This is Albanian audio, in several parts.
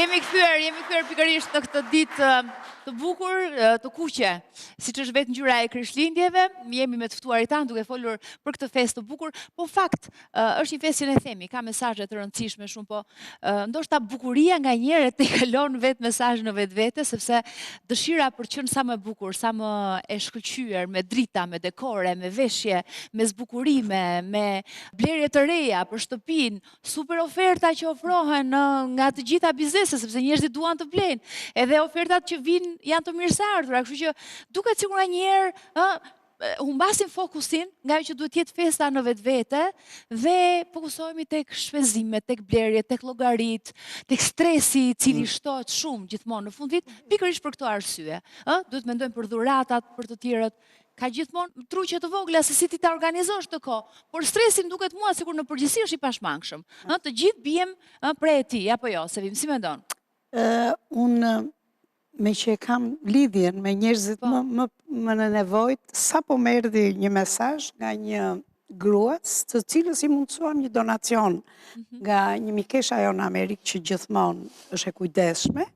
Jemi kthyer pikërisht në këtë ditë të bukur, të kuqe, siç është vetë ngjyra e Krishtlindjeve. Jemi me të ftuarit tanë duke folur për këtë festë të bukur, po fakt është një festë që ne themi, ka mesazhe të rëndësishme shumë, po ndoshta bukuria nganjëherë te kalon vetë mesazhin në vetvete, sepse dëshira për të qenë sa më bukur, sa më e shkëlqyer, me drita, me dekore, me veshje, me zbukurime, me blerje të reja për shtëpinë, super oferta që ofrohen nga të gjitha bizneset, sepse njerëzit duan të blejnë, edhe ofertat që vijnë janë të mirëseardhura, kështu që duket sikur nganjëherë humbasim fokusin nga ajo që duhet jetë festa në vetvete dhe fokusohemi tek shpenzimet, tek blerjet, tek llogarit, tek stresi i cili shtohet shumë gjithmonë në fund vit, pikërisht për këtë arsye. Duhet mendojmë për dhuratat, për të tjerët. Ka gjithmonë truqe të vogla se si ti ta organizosh të kohë, por stresi më duket mua sikur në përgjithësi është i pashmangshëm. Të gjithë bijem prej e tij, apo jo, Sevim, si mendon? Unë me që e kam lidhjen me njerëzit më në nevojt, sa po më erdhi një mesazh nga një gruas, të cilës i mundsuam një donacion nga një mikesha jo në Amerikë që gjithmonë është e kujdesshme,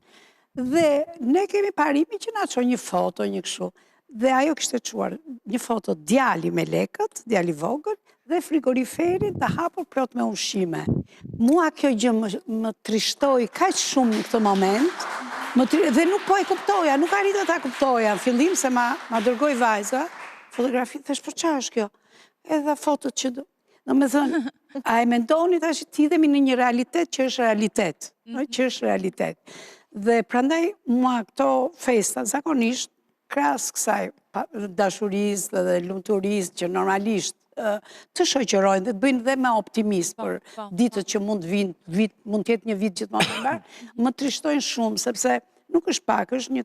dhe ne kemi parimin që na çon një foto, një kështu. Dhe ajo kishte çuar një foto djali me lekët, djali vogël, dhe frigoriferin të hapur plot me ushqime. Mua kjo gjë më trishtoi kaq shumë në këtë moment, dhe nuk po e kuptoja, nuk arrita ta kuptoja. Në fillim se ma dërgoi vajza, fotografi, thash, po çfarë është kjo? Edhe fotot që do. Domethënë, a e mendoni tash të hidhemi në një realitet që është realitet, që është realitet. Dhe prandaj mua këto festa zakonisht krahas kësaj dashurisë dhe lumturisë që normalisht të shoqërojnë dhe të bëjnë dhe me optimizëm për ditët që mund vinë, mund të jetë një vit gjithmonë të mbar, më trishtojnë shumë sepse nuk është pak, është një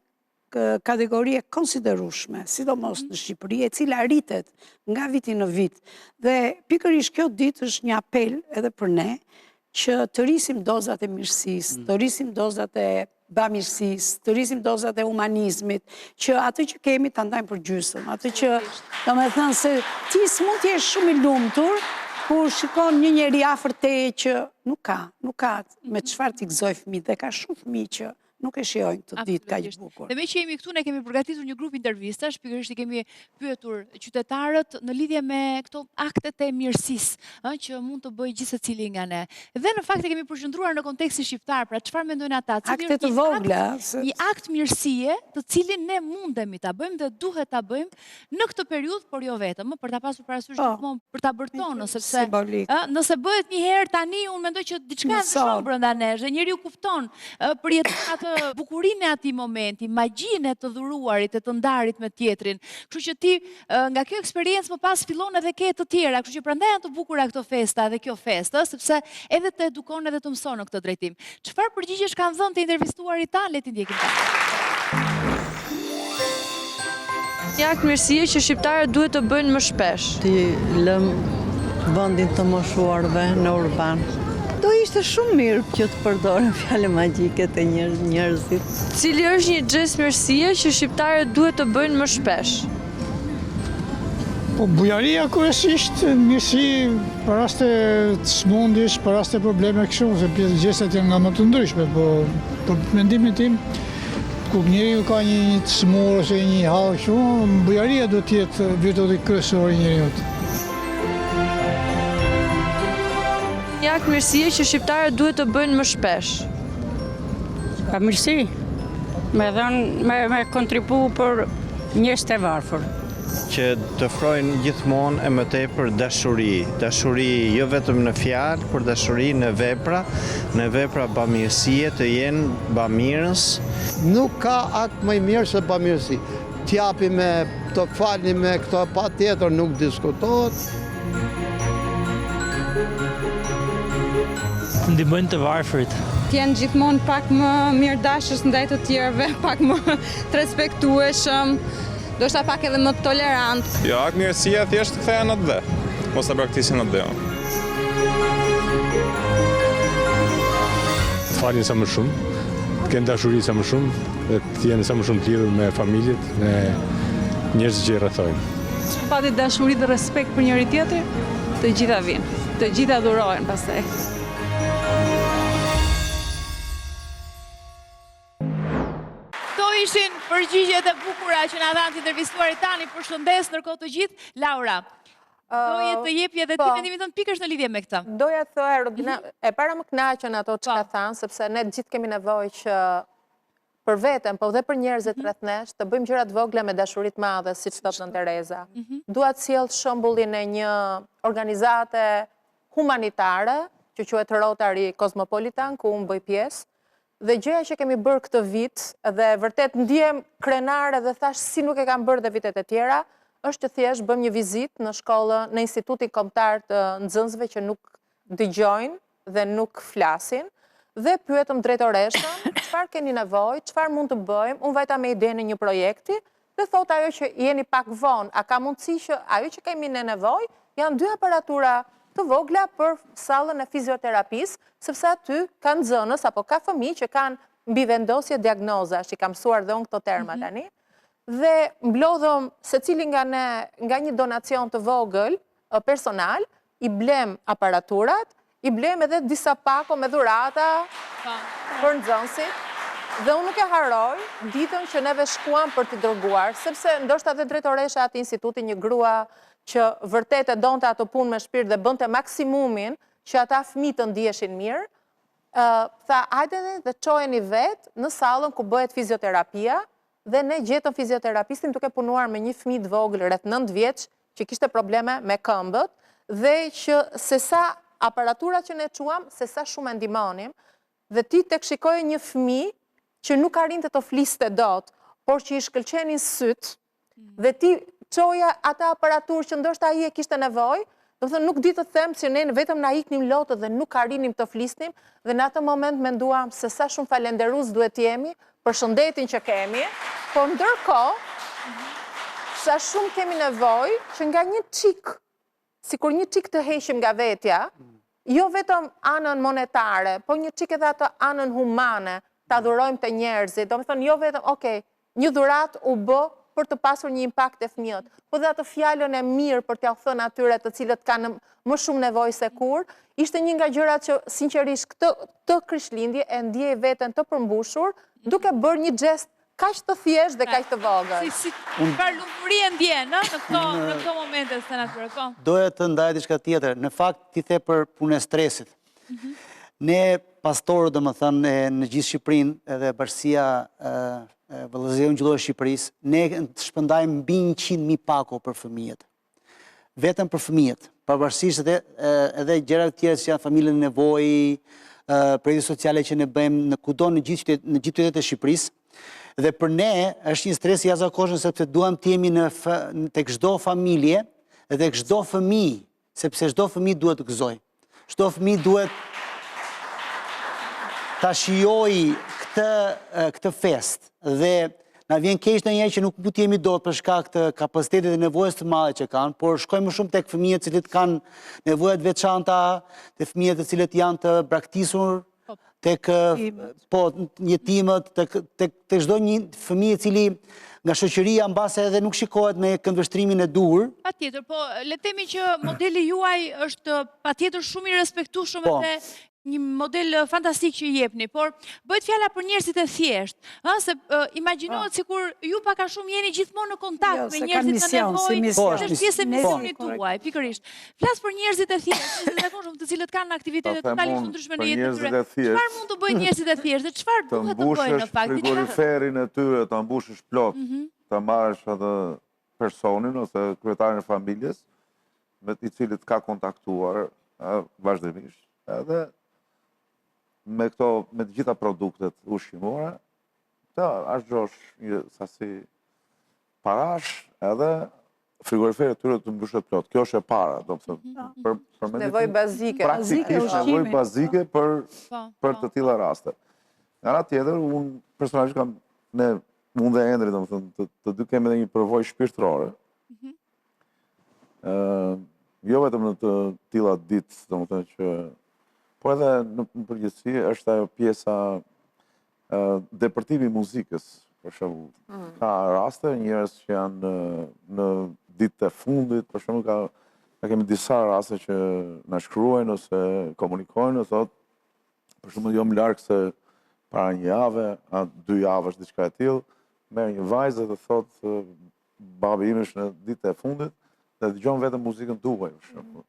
kategori e konsiderueshme, sidomos në Shqipëri, e cila rritet nga viti në vit. Dhe pikërisht kjo ditë është një apel edhe për ne që të rrisim dozat e mirësisë, të rrisim dozat e bamirësisë, të rrisim dozat e humanizmit, që atë që kemi të ndajmë për gjysmë, atë që, do me thënë se ti s'mund t'jesh shumë i lumtur, kur shikon një njeri afër teje që nuk ka me çfarë t'i gëzoj fëmijët, dhe ka shumë fëmijë që nuk e shijojnë këtë ditë kaq bukur. Dhe me që jemi këtu, ne kemi përgatitur një grup intervistash, pikërisht i kemi pyetur qytetarët në lidhje me këto aktet e mirësisë, që mund të bëjë gjithë secili nga ne. Dhe në fakt e kemi përqendruar në kontekstin shqiptar, pra çfarë mendojnë ata? Akte të vogla, një akt mirësie, të cilin ne mundemi ta bëjmë dhe duhet ta bëjmë në këtë periudhë, por jo vetëm, për ta pasur parasysh gjithmonë për ta bërë tonë, sepse nëse bëhet një herë tani, unë mendoj që diçka ndryshon brenda nesh, dhe njeriu kupton përjeton bukurinë e atij momenti, magjinë e të dhuruarit, e të ndarit me tjetrin. Kështu që ti nga kjo eksperiencë më pas fillon edhe ke të tjera, kështu që prandaj janë të bukura këto festa dhe kjo festë, sepse edhe të edukon edhe të mëson në këtë drejtim. Çfarë përgjigjesh kanë dhënë të intervistuarit tanë, le t'i ndjekim ta. Një akt mirësie që shqiptarët duhet të bëjnë më shpesh. Ti lëm vendin të moshuarve në urban. Do ishte shumë mirë që të përdoren fjalë magjike të njerëzit. Cili është një gest mirësie që shqiptarët duhet të bëjnë më shpesh? Po bujaria kryesisht, mirësi për raste të smundjes, për raste probleme kështu, se gjestet janë nga më të ndryshme, po për mendimin tim, kur njeriu ka një të smur ose një hall kështu, bujaria duhet të jetë virtuti kryesor i njeriu. Një akt mirësie që shqiptarët duhet të bëjnë më shpesh. Ka mirësi, me kontribu për njerëz të varfër. Që të ofrojnë gjithmonë e më tepër dashuri. Dashuri jo vetëm në fjalë, por dashuri në vepra bamirësie, të jenë bamirës. Nuk ka akt më i mirë se bamirësi. T'japi me, të falni me këto pa tjetër nuk diskutohet. Ndihmojnë të varfërit. T'jenë gjithmonë pak më mirëdashës ndaj të tjerëve, pak më të respektueshëm, ndoshta pak edhe më tolerant. Jo, akt mirësia thjesht kthehen në dhe, mos ta praktisin në dhe. Të falin sa më shumë, të kenë dashuri sa më shumë, dhe të jenë sa më shumë të lidhur me familjet, me njerëzit që i rrethojnë. Pati dashuri dhe respekt për njëri tjetrin, të gjitha vinë, të gjitha dhurohen pastaj. përgjigjet e bukura që na dhanë të intervistuarit tani. Përshëndes ndërkohë të gjithë. Laura, doje të jepi edhe ti mendimin tënd pikërisht në lidhje me këtë. Doja të thoya, e para më kënaqën ato që ka thënë, sepse ne gjithë kemi nevojë që për veten, po dhe për njerëzit rreth nesh, të bëjmë gjëra të vogla me dashuri të madhe, siç thot Nën Tereza. Dua të sjell shembullin e një organizate humanitare, që quhet Rotary Cosmopolitan, ku unë bëj pjesë, dhe gjëja që kemi bërë këtë vit, dhe vërtet ndiem krenare dhe thash si nuk e kam bërë dhe vitet e tjera, është që thjesht bëjmë një vizitë në shkollën, në Institutin Kombëtar të Nxënësve që nuk dëgjojnë dhe nuk flasin, dhe pyetëm drejtoreshën, çfarë keni nevojë, çfarë mund të bëjmë, unë vajta me idenë një projekti, dhe thot ajo që jeni pak vonë, a ka mundësi që ajo që kemi ne nevojë, janë 2 aparatura të vogla për sallën e fizioterapisë, sepse aty kanë nxënës apo ka fëmijë që kanë mbivendosje diagnozash, që kam mësuar dhe unë këto terma tani, dhe mblodhëm secili nga ne, nga një donacion të vogël personal, i blem aparaturat, i blem edhe disa pako me dhurata për nxënësit, dhe unë nuk e haroj ditën që neve shkuam për t'i dërguar, sepse ndoshta dhe drejtoresha atë instituti, një grua që vërtet e donte ato punë me shpirt dhe bënte maksimumin që ata fëmijë të ndieshin mirë, tha hajde dhe çojeni vetë në sallën ku bëhet fizioterapia, dhe ne gjetëm fizioterapistin duke punuar me një fëmijë të vogël rreth 9 vjeç që kishte probleme me këmbët, dhe që se sa aparatura që ne quam, se sa shumë e ndihmonim, dhe ti tek shikoje një fëmijë që nuk arrinte të fliste dot, por që i shkëlqenin syt, dhe ti çoja ata aparaturë që ndoshta ai e kishte nevojë, do të thënë nuk di të them se ne vetëm na iknim lotët dhe nuk arrinim të flisnim, dhe në atë moment menduam se sa shumë falenderues duhet jemi për shëndetin që kemi, por ndërkohë sa shumë kemi nevojë që nga një çik, sikur një çik të heqim nga vetja, jo vetëm anën monetare, po një çik edhe atë anën humane, ta dhurojmë të njerëzit, do me thënë jo vetëm, një dhurat u bë për të pasur një impakt e fëmijët, po dhe atë fjalën e mirë për t'ia thënë atyre të cilët kanë më shumë nevojë se kur, ishte një nga gjërat që sinqerisht këtë Krishtlindje e ndjej veten të përmbushur, duke bërë një gest kaq të thjeshtë dhe kaq të vogël. Çfarë lumturie ndjen në këto momente, senator? Doja të ndaj diçka tjetër. Në fakt ti the për punën e stresit. Ne pastorët, domethënë në gjithë Shqipërinë, edhe Bashkia Vëllëzëriu Gjallore e Shqipërisë, ne shpëndajmë mbi 100.000 pako për fëmijët. Vetëm për fëmijët, pavarësisht edhe gjëra të tjera që janë familje në nevojë, projekte sociale që ne bëjmë në kudo në gjithë qytetet e Shqipërisë. Dhe për ne është një stres i jashtëzakonshëm sepse duam të jemi tek çdo familje dhe tek çdo fëmijë, sepse çdo fëmijë duhet të gëzojë. Çdo fëmijë duhet ta shijojë këtë fest dhe na vjen keq ndonjëherë që nuk mund të jemi dot për shkak të kapacitetit dhe nevojës të mëdha që kanë, por shkojmë më shumë tek fëmijët të cilët kanë nevoja të veçanta, te fëmijët të cilët janë të braktisur, tek jetimët, tek çdo një fëmijë i cili nga shoqëria mbase edhe nuk shikohet me këndvështrimin e duhur. Patjetër, po le të themi që modeli juaj është patjetër shumë i respektueshëm dhe një model fantastik që i jepni, por bëhet fjala për njerëzit e thjeshtë, se imagjinohet sikur ju pak a shumë jeni gjithmonë në kontakt me njerëzit të nevojshëm, është pjesë e misionit tuaj, pikërisht. Flas për njerëzit e thjeshtë, të cilët kanë aktivitete totalisht të ndryshme në jetën e tyre. Çfarë mund të bëjnë njerëzit e thjeshtë dhe çfarë duhet të bëjnë në fakt? Të mbushësh frigoriferin e tyre, ta mbushësh plot, ta marrësh atë personin ose kryetarin e familjes me i cilit ka kontaktuar vazhdimisht. Edhe me të gjitha produktet ushqimore, të ashtë një sasi parash edhe frigoriferi të tyre të mbushet plot. Kjo është e para, do të thënë. Nevojë bazike. Praktikisht nevojë bazike për të tilla raste. Nga ana tjetër, unë personalisht kam, unë dhe Endri, do të thënë, të dy kemi edhe një përvojë shpirtërore. Jo vetëm në të tilla ditë, do të thënë që po edhe në përgjithësi është ajo pjesa depërtimi muzikës, për shembull. Ka raste njerëz që janë në ditët e fundit, për shembull ka kemi disa raste që na shkruajnë ose komunikojnë, thotë, për shembull jo më larg se para një jave, 2 javësh diçka e tillë, merr një vajzë dhe thotë babi im është në ditën e fundit dhe dëgjon vetëm muzikën tuaj, për shembull.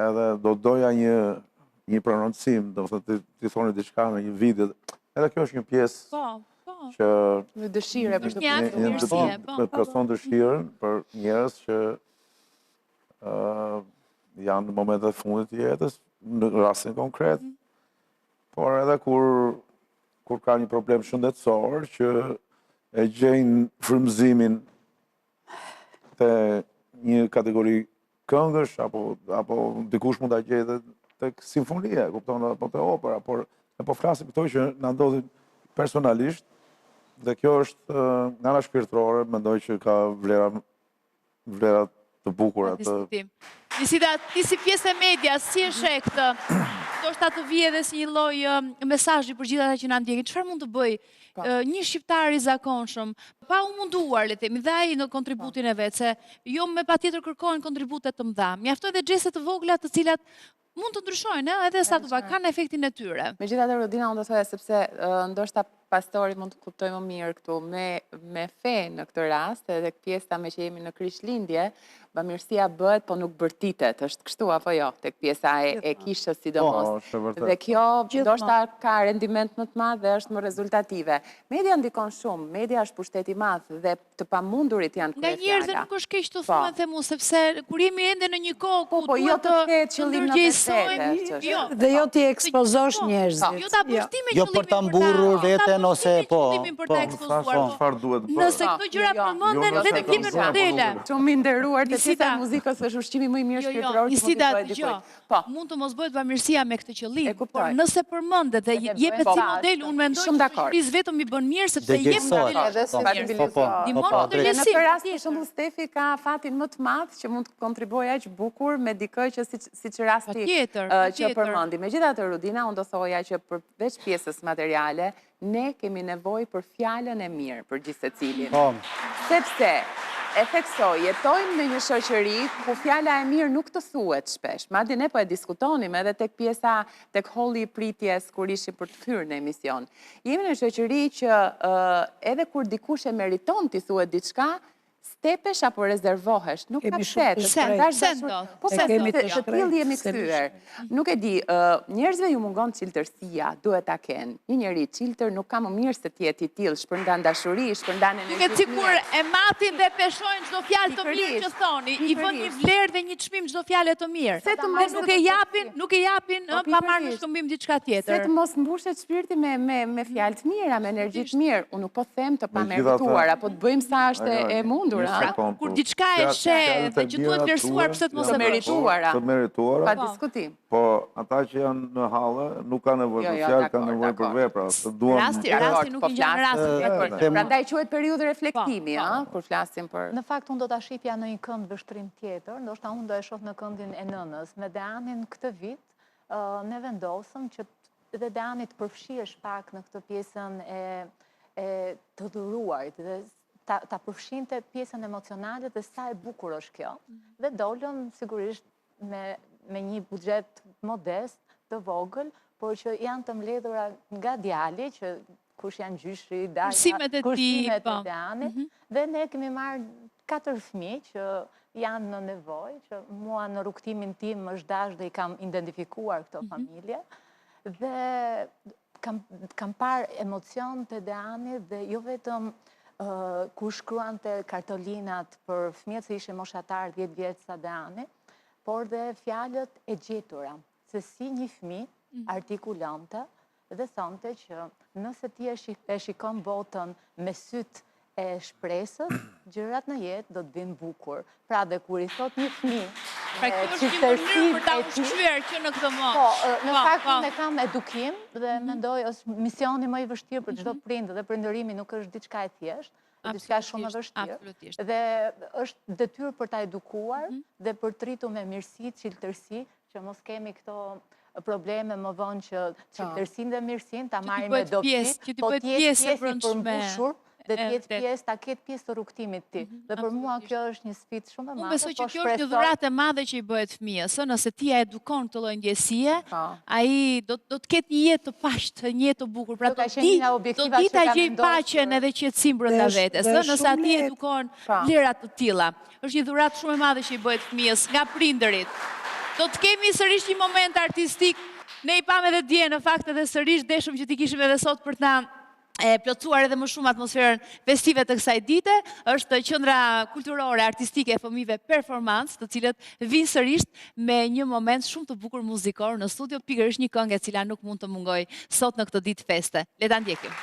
Edhe do doja një prononcim, do të ti thoni diçka në një video. Edhe kjo është një pjesë që në dëshire për të me plotëson dëshirën për njerëz që janë në momentet e fundit të jetës, në rastin konkret, por edhe kur ka një problem shëndetësor që e gjejnë frymëzimin te një kategori këngësh apo dikush mund ta gjejë tek simfonia, kupton, apo te opera, por ne po flasim këto që na ndodhin personalisht dhe kjo është nga ana shpirtërore, mendoj që ka vlera të bukura të. Nisida, ti si pjesë e media, si e sheh këtë? Ndoshta të vijë edhe si një lloj mesazhi për gjithë ata që na ndjekin. Çfarë mund të bëj një shqiptar i zakonshëm, pa u munduar, le të themi, dhe ai në kontributin e vet, se jo me patjetër kërkojnë kontribute të mëdha. Mjaftoi edhe xheste të vogla të cilat mund të ndryshojnë, edhe sa të kanë efektin e tyre. Megjithatë, Rodina, unë do thoya sepse ndoshta pastori mund të kuptoj më mirë këtu me fe në këtë rast, edhe pjesa me që jemi në Krishtlindje, bamirësia bëhet, po nuk bërtitet, është kështu apo jo, tek pjesa e kishës sidomos. Dhe kjo ndoshta ka rendiment më të madh dhe është më rezultative. Media ndikon shumë, media është pushteti i madh dhe të pamundurit janë kryefjala. Nga njerëzit nuk është keq të thuhen themu, sepse kur jemi ende në një kohë ku duhet të ndërgjegjësojmë, dhe jo ti ekspozosh njerëzit. Jo ta bësh ti me qëllimin për ta mburrur veten ose po. Çfarë duhet bërë? Nëse këto gjëra përmenden, vetëm jemi modele. Shumë i nderuar të gjitha muzikës është ushqimi më i mirë shpirtëror që mund të bëhet dikujt. Mund të mos bëhet bamirësia me këtë qëllim, por nëse përmendet dhe jepet si model, unë mendoj që shpirtërisë vetëm i bën mirë sepse jep në këtë rast, për shembull, Stefi ka fatin më të madh që mund të kontribuojë aq bukur me dikë që siç rasti që përmendi. Megjithatë, Rudina, unë do thoja që përveç pjesës materiale, ne kemi nevojë për fjalën e mirë për gjithë secilin. Sepse e theksoj, jetojmë në një shoqëri ku fjala e mirë nuk të thuhet shpesh. Madje ne po e diskutonim edhe tek pjesa, tek holli i pritjes kur ishim për të hyrë në emision. Jemi në shoqëri që edhe kur dikush e meriton t'i thuhet diçka, stepesh apo rezervohesh, nuk ka pse. Po se të tillë jemi kthyer. Nuk e di, njerëzve ju mungon çiltërsia, duhet ta kenë. Një njeri çiltër nuk ka më mirë se të jetë i tillë, shpërndan dashuri, shpërndan energji. Duket sikur e matin dhe peshojnë çdo fjalë të mirë që thoni, i vën një vlerë dhe një çmim çdo fjalë të mirë. Nuk e japin pa marrë në shkëmbim diçka tjetër. Se të mos mbushet shpirti me fjalë të mira, me energji të mirë. Unë nuk po them të pamerituar, apo të bëjmë sa është e mundur. Kur diçka e sheh dhe që duhet vlerësuar pse të mos e merituara. Të merituara. Pa diskutim. Po ata që janë në hallë nuk kanë nevojë për fjalë, kanë nevojë për vepra. Rasti nuk i ngjan rastin. Prandaj quhet periudhë reflektimi, kur flasim për. Në fakt unë do ta shihja në një kënd vështrim tjetër, ndoshta unë do e shoh në këndin e nënës. Me Deanin këtë vit ne vendosëm që edhe Deani të përfshihesh pak në këtë pjesën e të dhuruarit dhe ta përfshinte pjesën emocionale dhe sa e bukur është kjo. Dhe dolëm sigurisht me një buxhet modest të vogël, por që janë të mbledhura nga djali, që kush janë gjyshi, kursimet e Deanit, dhe ne kemi marrë 4 fëmijë që janë në nevojë, që mua në rrugtimin tim është dash dhe i kam identifikuar këto familje, dhe kam parë emocion të Deanit dhe jo vetëm ku shkruan të kartolinat për fëmijët që ishin moshatar 10 vjeç sa Deani, por dhe fjalët e gjetura, se si një fëmijë artikulonte dhe thonte që nëse ti e shikon botën me syt e shpresës, gjërat në jetë do të vinë bukur. Pra dhe kur i thot një fëmijë, pra kjo është një mënyrë për ta ushqyer që në këtë moshë. Po, në fakt unë kam edukim dhe mendoj është misioni më i vështirë për çdo prind dhe prindërimi nuk është diçka e thjeshtë, është diçka shumë e vështirë. Dhe është detyrë për ta edukuar dhe për të rritur me mirësi, çiltërsi, që mos kemi këto probleme më vonë që çiltërsinë dhe mirësinë ta marrim me dobësi, po të jetë pjesë e përmbushur dhe ta ketë pjesë të rrugtimit ti. Dhe për mua kjo është një sfidë shumë e madhe. Unë besoj që kjo është një dhuratë e madhe që i bëhet fëmijës, nëse ti e edukon këtë lloj ndjesie, ai do të ketë një jetë të pashtë, një jetë të bukur. Pra do di ta gjej paqen edhe qetësinë brenda vetes, nëse ati edukon vlera të tilla. Është një dhuratë shumë e madhe që i bëhet fëmijës nga prindërit. Do të kemi sërish një moment artistik. Ne i pam edhe dje, në fakt edhe sërish deshëm që ti kishim edhe sot për ta plotësuar edhe më shumë atmosferën festive të kësaj dite. Është qendra kulturore artistike e fëmijëve Performance, të cilët vinë sërish me një moment shumë të bukur muzikor në studio, pikërisht një këngë e cila nuk mund të mungoj sot në këtë ditë feste. Le ta ndjekim.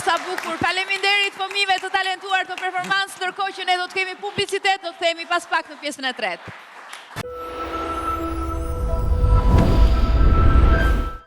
Sa bukur. Faleminderit fëmijëve të talentuar të Performance, ndërkohë që ne do të kemi publicitet, do të themi pas pak në pjesën e tretë.